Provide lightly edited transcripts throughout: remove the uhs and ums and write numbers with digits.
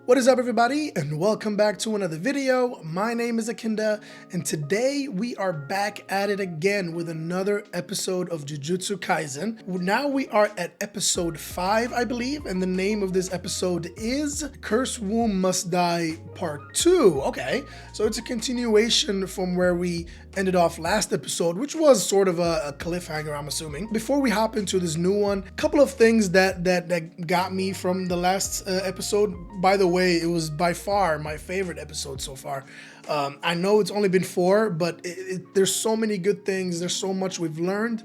What is up, everybody, and welcome back to another video. My name is Akinda, and today we are back at it again with another episode of JuJutsu Kaisen. Now we are at episode 5, I believe, and the name of this episode is Curse Womb Must Die Part 2. Okay, so it's a continuation from where we ended off last episode, which was sort of a cliffhanger, I'm assuming. Before we hop into this new one, a couple of things that got me from the last episode. By the way, it was by far my favorite episode so far. I know it's only been 4, but there's so many good things. There's so much we've learned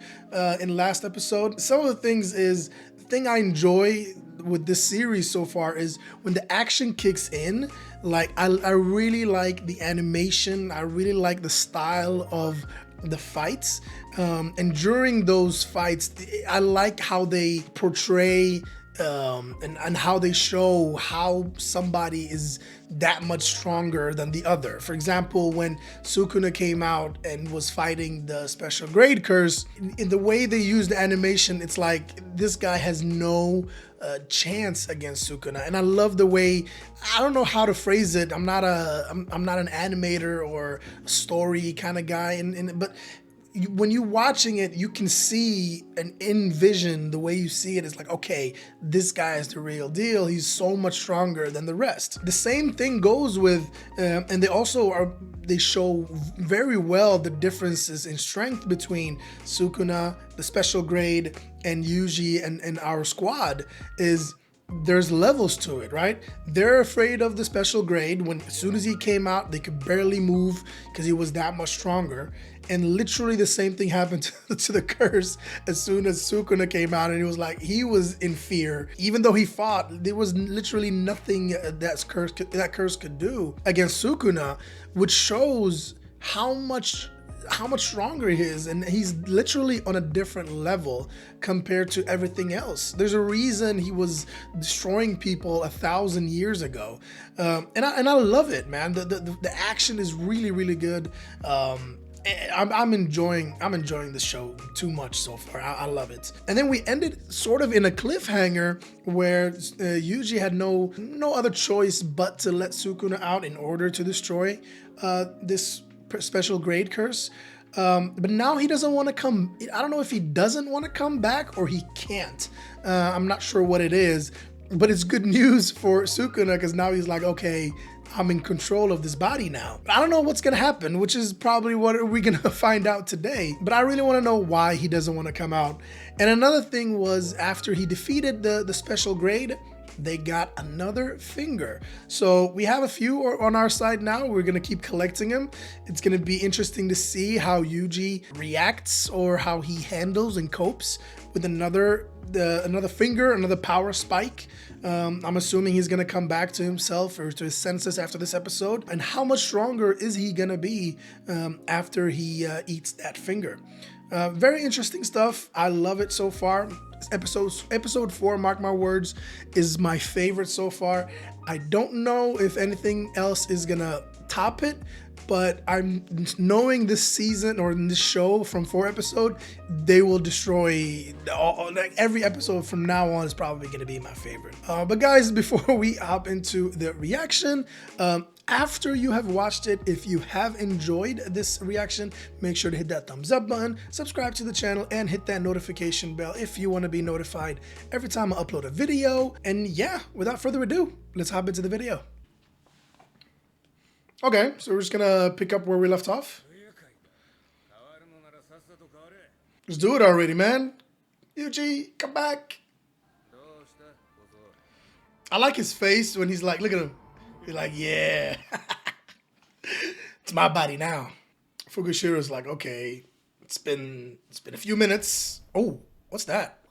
in last episode. Some of the things is, the thing I enjoy with this series so far is when the action kicks in. Like I really like the animation. I really like the style of the fights, and during those fights, I like how they portray and how they show how somebody is that much stronger than the other. For example, when Sukuna came out and was fighting the special grade curse, in the way they use the animation, it's like this guy has no chance against Sukuna. And I love the way, I don't know how to phrase it. I'm not an animator or a story kind of guy, but when you're watching it, you can see and envision the way you see it. It's like, okay, this guy is the real deal. He's so much stronger than the rest. The same thing goes with, and they show very well the differences in strength between Sukuna, the special grade, and Yuji and our squad. Is there's levels to it, right? They're afraid of the special grade. When as soon as he came out, they could barely move because he was that much stronger. And literally the same thing happened to the curse as soon as Sukuna came out, and it was like he was in fear. Even though he fought, there was literally nothing that curse could do against Sukuna, which shows how much stronger he is, and he's literally on a different level compared to everything else. There's a reason he was destroying people 1,000 years ago, and I love it, man. The action is really good. I'm enjoying this show too much so far. I love it. And then we ended sort of in a cliffhanger where Yuji had no other choice but to let Sukuna out in order to destroy this special grade curse. But now he doesn't want to come. I don't know if he doesn't want to come back or he can't. I'm not sure what it is, but it's good news for Sukuna because now he's like, okay, I'm in control of this body now. I don't know what's gonna happen, which is probably what we're gonna find out today. But I really want to know why he doesn't want to come out. And another thing was, after he defeated the special grade, they got another finger. So we have a few on our side now. We're gonna keep collecting them. It's gonna be interesting to see how Yuji reacts or how he handles and copes with another finger, another power spike. I'm assuming he's gonna come back to himself or to his senses after this episode. And how much stronger is he gonna be after he eats that finger? Very interesting stuff. I love it so far. Episode 4, mark my words, is my favorite so far. I don't know if anything else is gonna top it, but I'm knowing this season or in this show from 4 episodes, they will destroy like every episode from now on is probably going to be my favorite. But guys, before we hop into the reaction, after you have watched it, if you have enjoyed this reaction, make sure to hit that thumbs up button, subscribe to the channel, and hit that notification bell if you want to be notified every time I upload a video. And yeah, without further ado, let's hop into the video. Okay, so we're just gonna pick up where we left off. Let's do it already, man. Yuji, come back. I like his face when he's like, look at him. He's like, yeah. It's my body now. Fugishiro's like, okay, it's been a few minutes. Oh, what's that?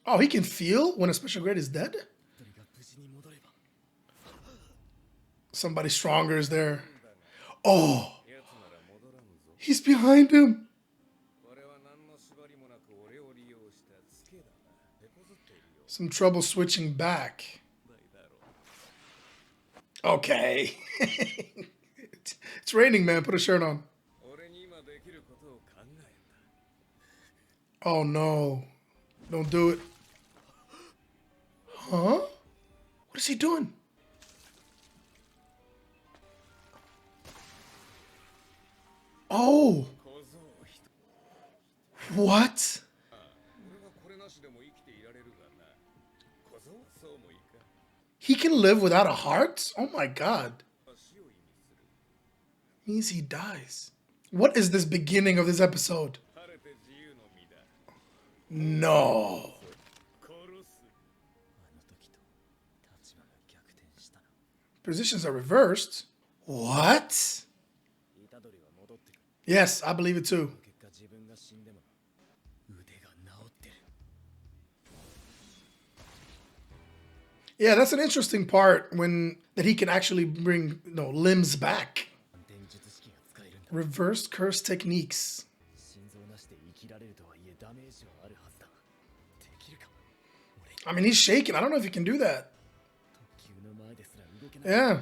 Oh, he can feel when a special grade is dead? Somebody stronger is there. Oh, he's behind him. Some trouble switching back. Okay. It's raining, man. Put a shirt on. Oh no. Don't do it. Huh? he doing? Oh. What? He can live without a heart? Oh my god. Means he dies. What is this beginning of this episode? No. Positions are reversed. What? Yes, I believe it too. Yeah, that's an interesting part that he can actually bring limbs back. Reversed curse techniques. I mean, he's shaking. I don't know if he can do that. Yeah.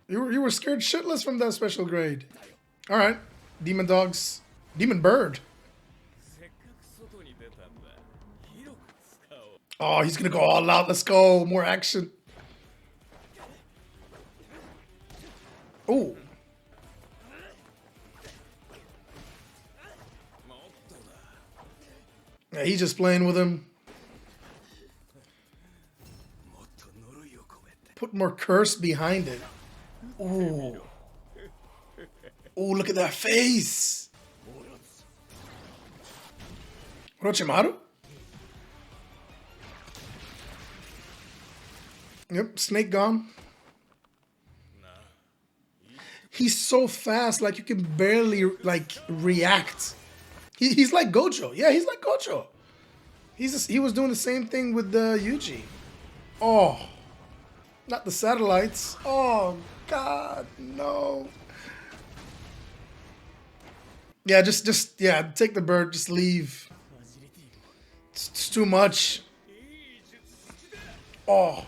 You were scared shitless from that special grade. Alright. Demon dogs. Demon bird. Oh, he's gonna go all out. Let's go. More action. Oh. Yeah, he's just playing with him. Put more curse behind it. Oh. Oh, look at that face. Orochimaru? Yep, snake gone. He's so fast, like you can barely react. He's like Gojo. Yeah, he's like Gojo. He was doing the same thing with the Yuji. Oh, not the satellites. Oh God, no. Yeah, just take the bird. Just leave. It's too much. Oh.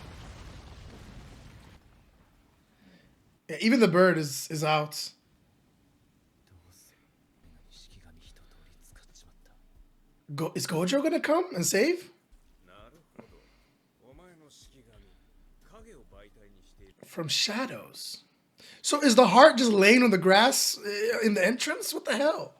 Yeah, even the bird is out. Is Gojo gonna come and save? From shadows. So is the heart just laying on the grass in the entrance? What the hell?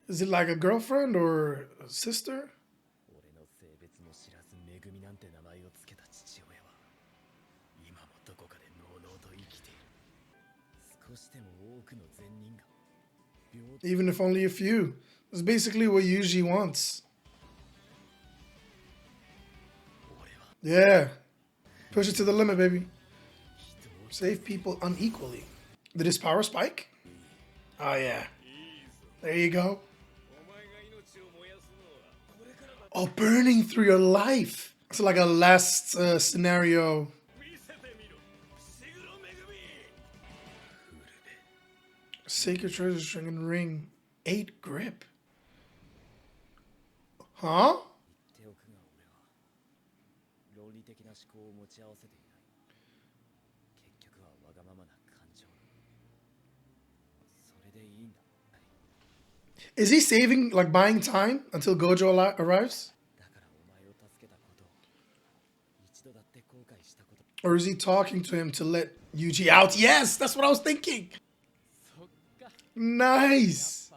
Is it like a girlfriend or a sister? Even if only a few. That's basically what Yuji wants. Yeah. Push it to the limit, baby. Save people unequally. Did his power spike? Oh, yeah. There you go. Oh, burning through your life. It's like a last scenario. Sacred treasure string and ring. 8 grip. Huh? Is he saving, like buying time until Gojo arrives? Or is he talking to him to let Yuji out? Yes, that's what I was thinking. Nice.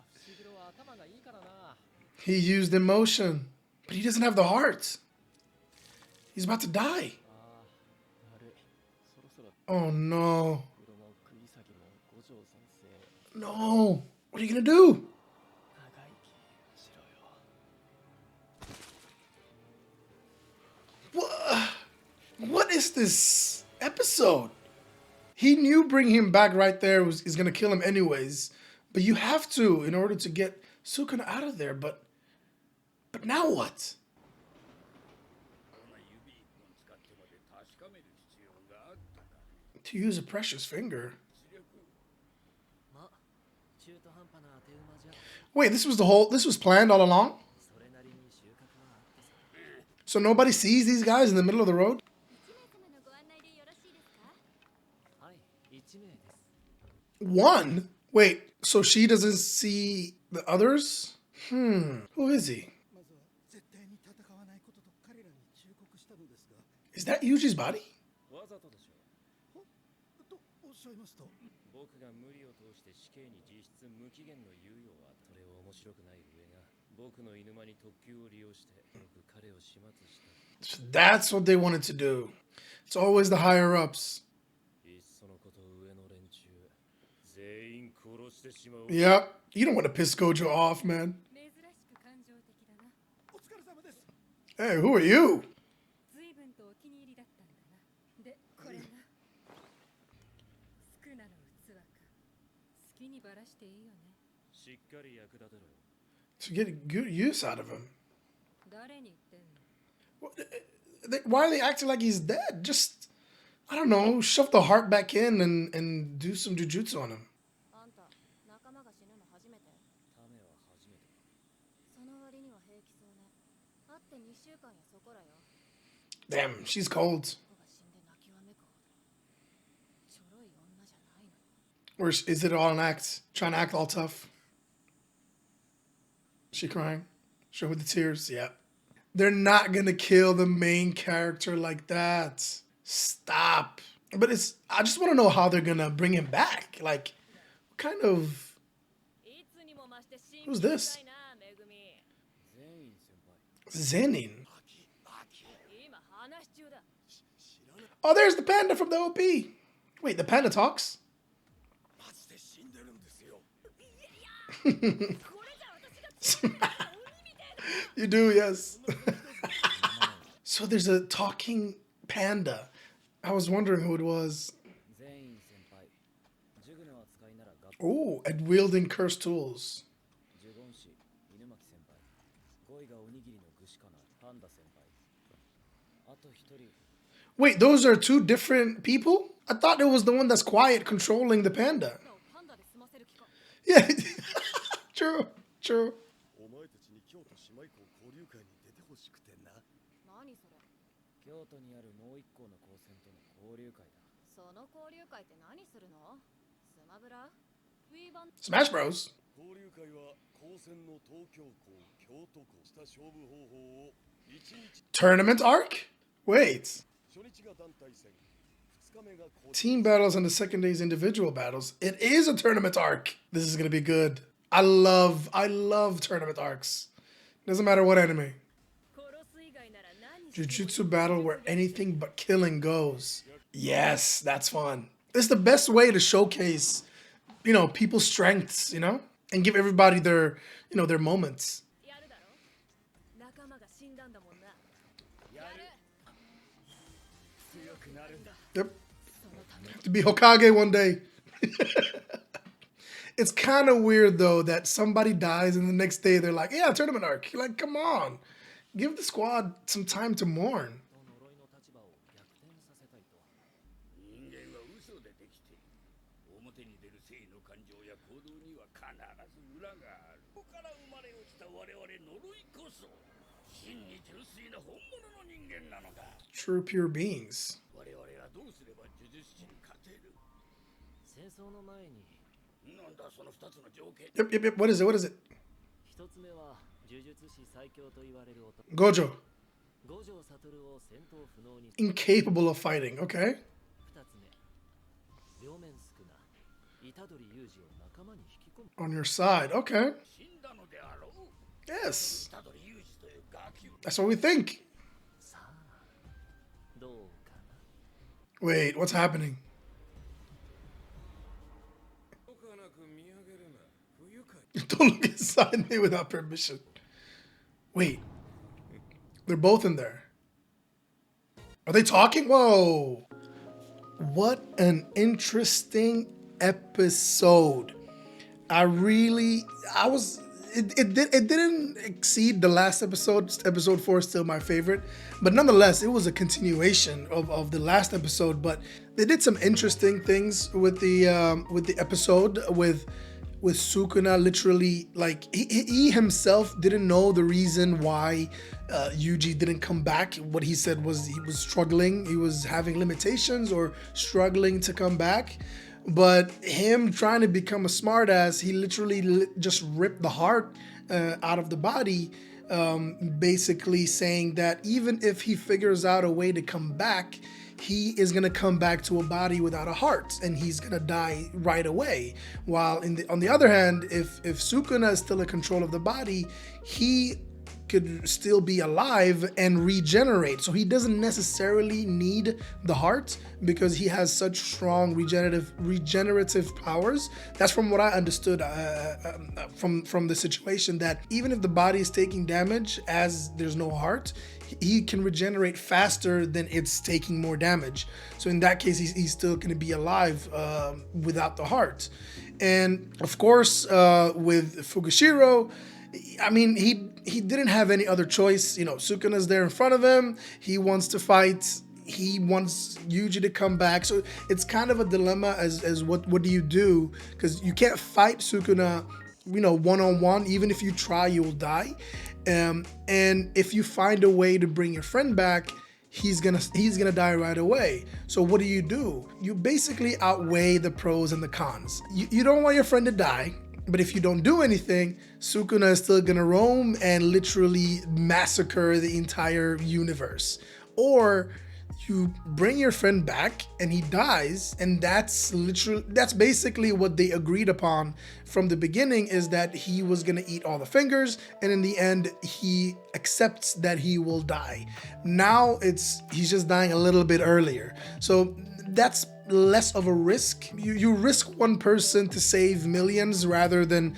He used emotion, but he doesn't have the heart. He's about to die. Oh no. No. What are you gonna do? What is this episode? He knew bringing him back right there is gonna kill him anyways. But you have to in order to get Sukuna out of there. But now what? To use a precious finger. Wait, this was planned all along? So nobody sees these guys in the middle of the road? One? Wait, so she doesn't see the others? Who is he? Is that Yuji's body? That's what they wanted to do. It's always the higher ups. Yep. You don't want to piss Gojo off, man. Hey, who are you? To get good use out of him. Why are they acting like he's dead? Just, I don't know, shove the heart back in and do some jujutsu on him. Damn, she's cold. Or is it all an act? Trying to act all tough? She crying? Show with the tears? Yeah. They're not gonna kill the main character like that. Stop. But I just want to know how they're gonna bring him back. Like, what kind of... Who's this? Zenin. Oh, there's the panda from the OP. Wait, the panda talks? You do, yes. So there's a talking panda. I was wondering who it was. Oh, at wielding cursed tools. Wait, those are two different people? I thought it was the one that's quiet controlling the panda. Yeah, true, true. Smash Bros. Tournament arc? Wait. Team battles on the second day's individual battles. It is a tournament arc. This is gonna be good. I love tournament arcs. Doesn't matter what anime. Jujutsu battle where anything but killing goes. Yes, that's fun. It's the best way to showcase, you know, people's strengths, you know, and give everybody their, you know, their moments. Yep. Have to be Hokage one day. It's kind of weird though that somebody dies and the next day they're like, yeah, tournament arc. You're like, come on. Give the squad some time to mourn. True pure beings. Yep. What is it? Gojo. Incapable of fighting. Okay. On your side. Okay. Yes. That's what we think. Wait, what's happening? Don't look inside me without permission. Wait. They're both in there. Are they talking? Whoa. What an interesting episode. It didn't exceed the last episode. Episode 4 is still my favorite, but nonetheless, it was a continuation of the last episode. But they did some interesting things with the episode with Sukuna. Literally, like he himself didn't know the reason why Yuji didn't come back. What he said was he was struggling. He was having limitations or struggling to come back. But him trying to become a smartass, he literally just ripped the heart out of the body, basically saying that even if he figures out a way to come back, he is gonna come back to a body without a heart, and he's gonna die right away. While on the other hand, if Sukuna is still in control of the body, he could still be alive and regenerate. So he doesn't necessarily need the heart because he has such strong regenerative powers. That's from what I understood from the situation, that even if the body is taking damage as there's no heart, he can regenerate faster than it's taking more damage. So in that case, he's still going to be alive without the heart. And of course, with Fugishiro, I mean, he didn't have any other choice. You know, Sukuna's there in front of him. He wants to fight. He wants Yuji to come back. So it's kind of a dilemma as what do you do? Because you can't fight Sukuna, you know, one-on-one. Even if you try, you will die. And if you find a way to bring your friend back, he's gonna die right away. So what do? You basically outweigh the pros and the cons. You don't want your friend to die. But if you don't do anything, Sukuna is still gonna roam and literally massacre the entire universe. Or you bring your friend back and he dies, and that's basically what they agreed upon from the beginning, is that he was gonna eat all the fingers, and in the end he accepts that he will die. Now he's just dying a little bit earlier. So that's less of a risk. You risk one person to save millions rather than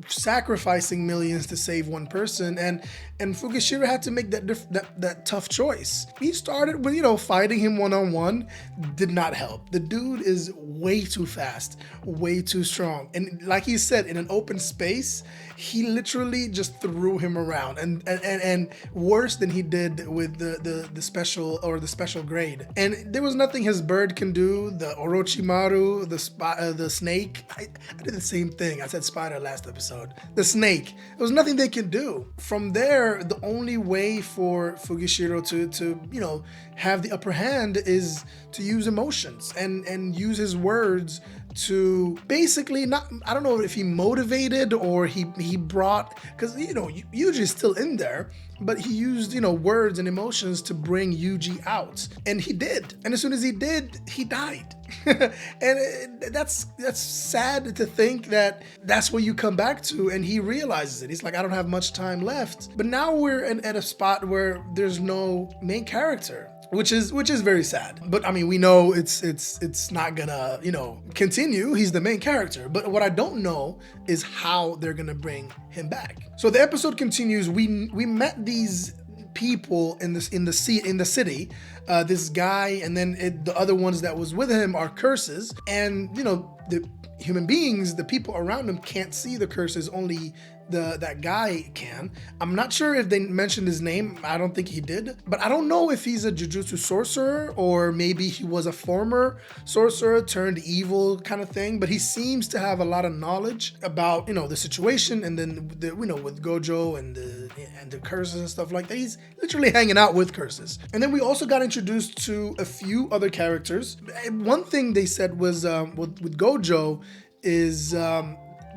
sacrificing millions to save one person, and Fugishiro had to make that tough choice. He started with, you know, fighting him one-on-one, did not help. The dude is way too fast, way too strong, and like he said, in an open space, he literally just threw him around, and worse than he did with the special grade. And there was nothing his bird can do. The Orochimaru, the snake. I did the same thing. I said spider last episode. The snake. There was nothing they can do. From there, the only way for Fugishiro to you know, have the upper hand is to use emotions and use his words to basically, I don't know if he motivated or he brought, because, you know, Yuji is still in there, but he used, you know, words and emotions to bring Yuji out, and he did. And as soon as he did, he died. And that's sad to think that that's what you come back to, and he realizes it. He's like, I don't have much time left. But now we're at a spot where there's no main character, which is very sad. But I mean, we know it's not gonna, you know, continue. He's the main character. But what I don't know is how they're gonna bring him back. So the episode continues. We met these people in the city, this guy, and then the other ones that was with him are curses, and you know, the human beings, the people around him can't see the curses, only that guy can. I'm not sure if they mentioned his name. I don't think he did, but I don't know if he's a jujutsu sorcerer or maybe he was a former sorcerer turned evil kind of thing, but he seems to have a lot of knowledge about, you know, the situation, and then you know, with Gojo and the curses and stuff like that. He's literally hanging out with curses. And then we also got introduced to a few other characters. One thing they said was with Gojo is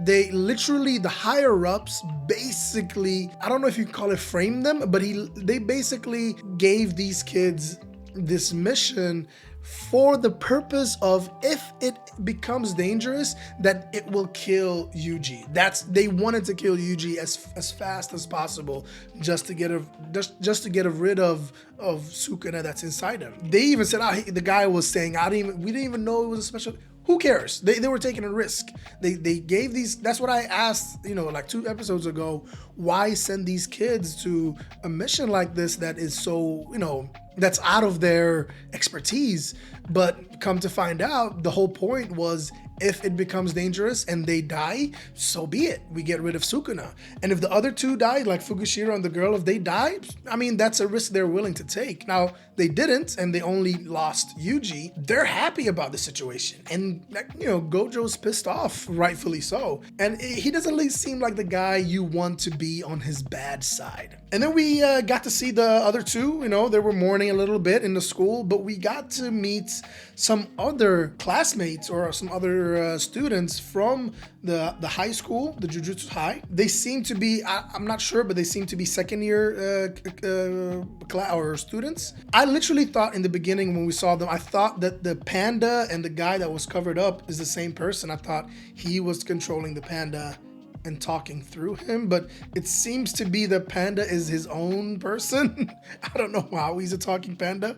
they literally, the higher ups basically, I don't know if you call it frame them, but they basically gave these kids this mission for the purpose of, if it becomes dangerous, that it will kill Yuji. They wanted to kill Yuji as fast as possible, just to get rid of Sukuna that's inside him. They even said, the guy was saying, we didn't even know it was a special. Who cares? They were taking a risk. They gave these, that's what I asked, you know, like 2 episodes ago, why send these kids to a mission like this that is so, you know, that's out of their expertise. But come to find out, the whole point was, if it becomes dangerous and they die, so be it. We get rid of Sukuna. And if the other 2 die, like Fugishiro and the girl, if they die, I mean, that's a risk they're willing to take. Now, they didn't, and they only lost Yuji. They're happy about the situation. And, you know, Gojo's pissed off, rightfully so. And he doesn't seem like the guy you want to be on his bad side. And then we got to see the other two. You know, they were mourning a little bit in the school, but we got to meet some other classmates or some other students from the high school, the JuJutsu High. They seem to be, I'm not sure, but they seem to be second year or students. I literally thought in the beginning when we saw them, I thought that the panda and the guy that was covered up is the same person. I thought he was controlling the panda and talking through him, but it seems to be the panda is his own person. I don't know how he's a talking panda.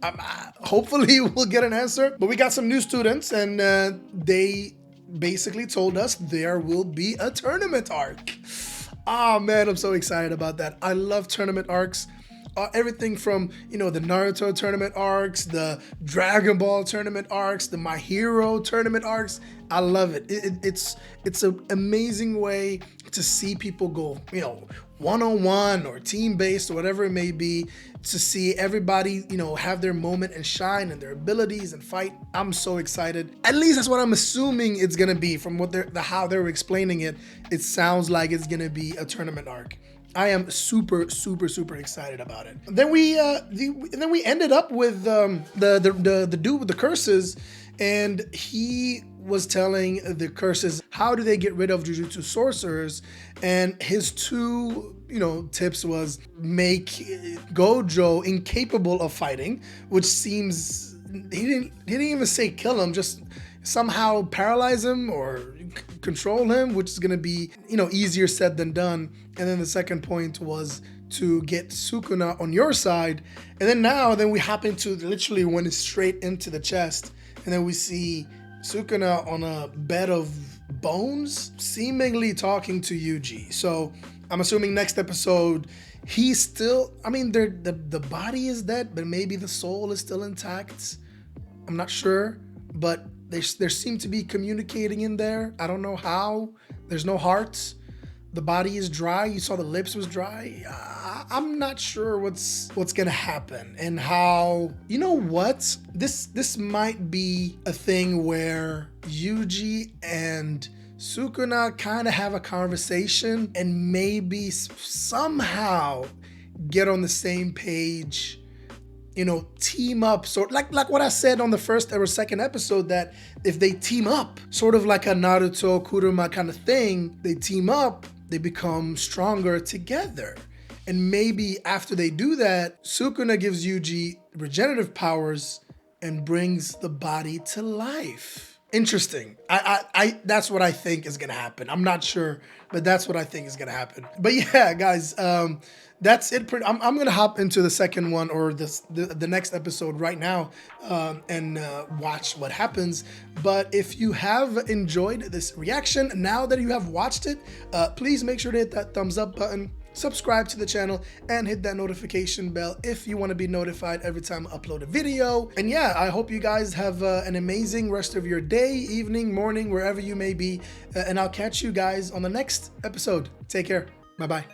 Hopefully we'll get an answer. But we got some new students, and they basically told us there will be a tournament arc. Oh man, I'm so excited about that. I love tournament arcs. Everything from, you know, the Naruto tournament arcs, the Dragon Ball tournament arcs, the My Hero tournament arcs. I love it. It's an amazing way to see people go, you know, one-on-one or team-based or whatever it may be, to see everybody, you know, have their moment and shine and their abilities and fight. I'm so excited. At least that's what I'm assuming it's gonna be from what how they're explaining it. It sounds like it's gonna be a tournament arc. I am super excited about it. Then we ended up with the dude with the curses, and he was telling the curses how do they get rid of Jujutsu sorcerers, and his two, you know, tips was make Gojo incapable of fighting, which seems he didn't even say kill him, just somehow paralyze him or control him, which is going to be, you know, easier said than done. And then the second point was to get Sukuna on your side. And then we hop into, literally went straight into the chest, and then we see Sukuna on a bed of bones, seemingly talking to Yuji. So I'm assuming next episode he's still, I mean, the body is dead, but maybe the soul is still intact. I'm not sure, but there seem to be communicating in there. I don't know how. There's no heart. The body is dry. You saw the lips was dry. I'm not sure what's gonna happen and how. You know what? This might be a thing where Yuji and Sukuna kind of have a conversation and maybe somehow get on the same page. You know, team up, sort like what I said on the first or second episode, that if they team up, sort of like a Naruto Kurama kind of thing, they team up, they become stronger together. And maybe after they do that, Sukuna gives Yuji regenerative powers and brings the body to life. Interesting. I that's what I think is gonna happen. I'm not sure, but that's what I think is gonna happen. But yeah, guys, that's it. I'm gonna hop into the second one, or the next episode right now, and watch what happens. But if you have enjoyed this reaction, now that you have watched it, please make sure to hit that thumbs up button, subscribe to the channel, and hit that notification bell if you want to be notified every time I upload a video. And yeah, I hope you guys have an amazing rest of your day, evening, morning, wherever you may be, and I'll catch you guys on the next episode. Take care. Bye-bye.